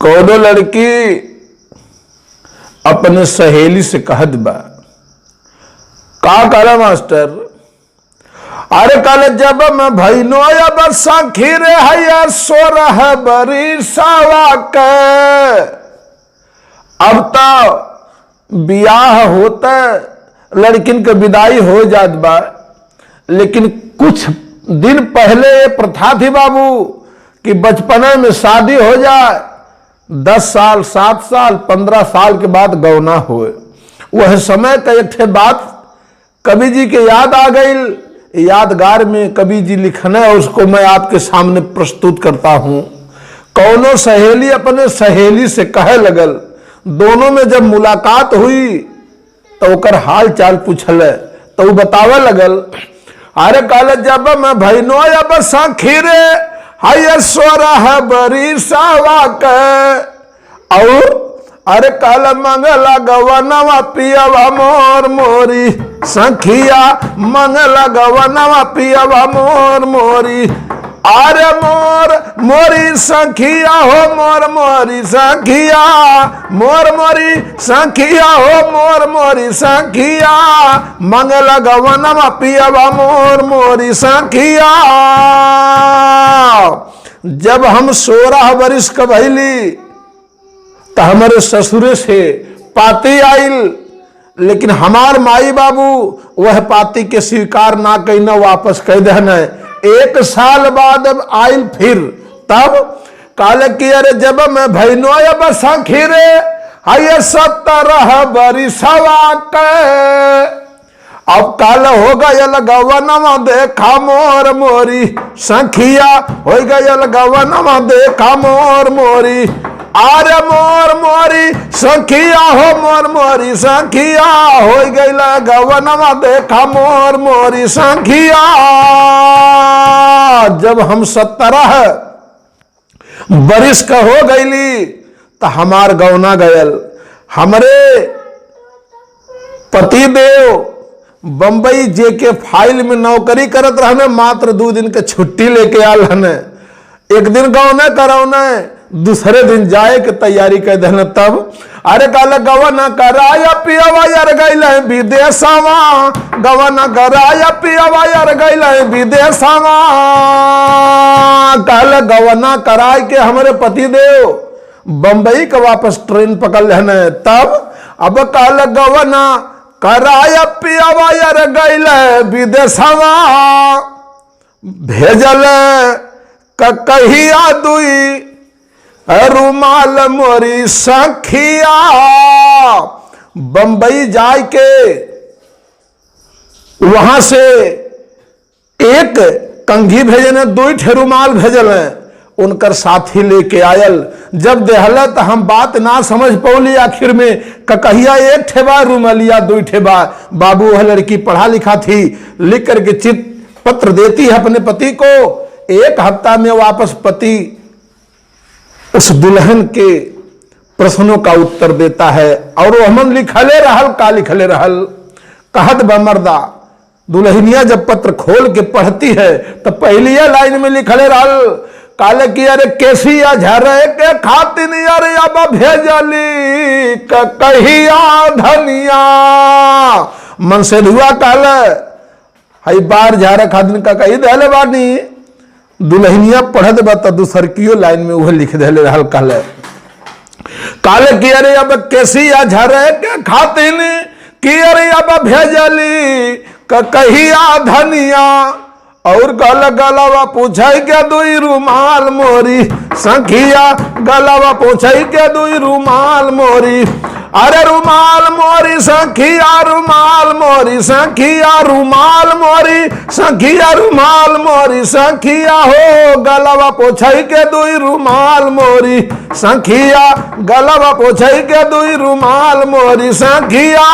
कौनो लड़की अपने सहेली से कहत बा, का कहला मास्टर? अरे कल जब मैं भैनो अब सखी रे है 16 बरिसवा के, अब तो बियाह होता लड़किन के विदाई हो जात बा, लेकिन कुछ दिन पहले ये प्रथा थी बाबू कि बचपने में शादी हो जाए, 10 साल 7 साल 15 साल के बाद गौना होए। वह समय का एक बात कवि जी के याद आ गई, यादगार में कवि जी लिखना है, उसको मैं आपके सामने प्रस्तुत करता हूं। कौनो सहेली अपने सहेली से कहे लगल, दोनों में जब मुलाकात हुई तो ओकर हाल चाल पूछल, तो वो बतावे लगल, अरे कल जब मैं भैनो अब सखी रे है 16 बरिसवा के, और अरे कल मंगला गवनवा पियवा मोर मोरी सखिया, मंगला गवनवा पियवा मोर मोरी, अरे मोर मोरी सखिया हो मोर मोरी सखिया, मोर मोरी सखिया हो मोर मोरी सखिया, मंगला गवनवा पियवा मोर मोरी सखिया। जब हम 16 बरिस का भइली तो हमारे ससुरे से पाती आइल, लेकिन हमार माई बाबू वह पाती के स्वीकार ना कईना, वापस कह देना। 1 साल बाद अब आइल फिर, तब काले की अरे जब मैं भैनो अब सखी रे है 17 बरिसवा के, अब काल हो गयल गवनवा देखा मोर मोरी सखिया, हो गयल गवनवा देखा मोर मोरी, अरे मोर मोरी सखिया हो मोर मोरी सखिया, हो गईल गवनवा देखा मोर मोरी सखिया। जब हम 17 बरिस का हो गईली तो हमार गौना गयल। हमरे पति देव बंबई जेके फाइल में नौकरी करत रहने, मात्र 2 दिन के छुट्टी लेके आल हने। एक दिन गौना करौने, दूसरे दिन जाए के तैयारी कर देना। तब अरे कल गवना कराया पियवा यार गईल विदेशवा, गवना कराया पियवा यार गईल विदेशवा, कल गवना कराय के हमारे पति देव बंबई का वापस ट्रेन पकड़ लेने। तब अब कल गवना कराया पियवा यार गईल विदेशवा, भेजल कहिया दुई रुमाल मोरी सखिया, बंबई जाए के वहां से एक कंघी भेजने, 2 रुमाल भेजल, उनकर साथी लेके आयल। जब देहल तो हम बात ना समझ पौली, आखिर में कहिया 1 ठेबा रुमालिया 2 ठेबा। बाबू वह लड़की पढ़ा लिखा थी, लिख करके चिट पत्र देती है अपने पति को। 1 हफ्ता में वापस पति उस दुल्हन के प्रश्नों का उत्तर देता है, और वो हमन लिखले रहल, का लिखले रहल, कहत बमरदा। दुल्हनिया जब पत्र खोल के पढ़ती है तो पहली लाइन में लिखले रहल, काले की अरे केसिया झरे के खातिन अरे अब भेजली कहिया धनिया, मन से धुआ काले हई बार झारे खातिन का कही दहले बानी। दुल्हनिया पढ़त बा तो दूसर कियो लाइन में वह लिख दे रहल, कहले काले की अरे अब केसिया झरे के खातिन की अरे अब भेजली कहिया धनिया, और गल गलवा पूछे के 2 रुमाल मोरी सखिया, गलवा पूछे के 2 रुमाल मोरी, अरे रुमाल मोरी सखिया रुमाल मोरी सखिया, रुमाल मोरी सखिया रुमाल मोरी सखिया, हो गलवा पोछई के 2 रुमाल मोरी सखिया, गलवा पोछई के 2 रुमाल मोरी सखिया।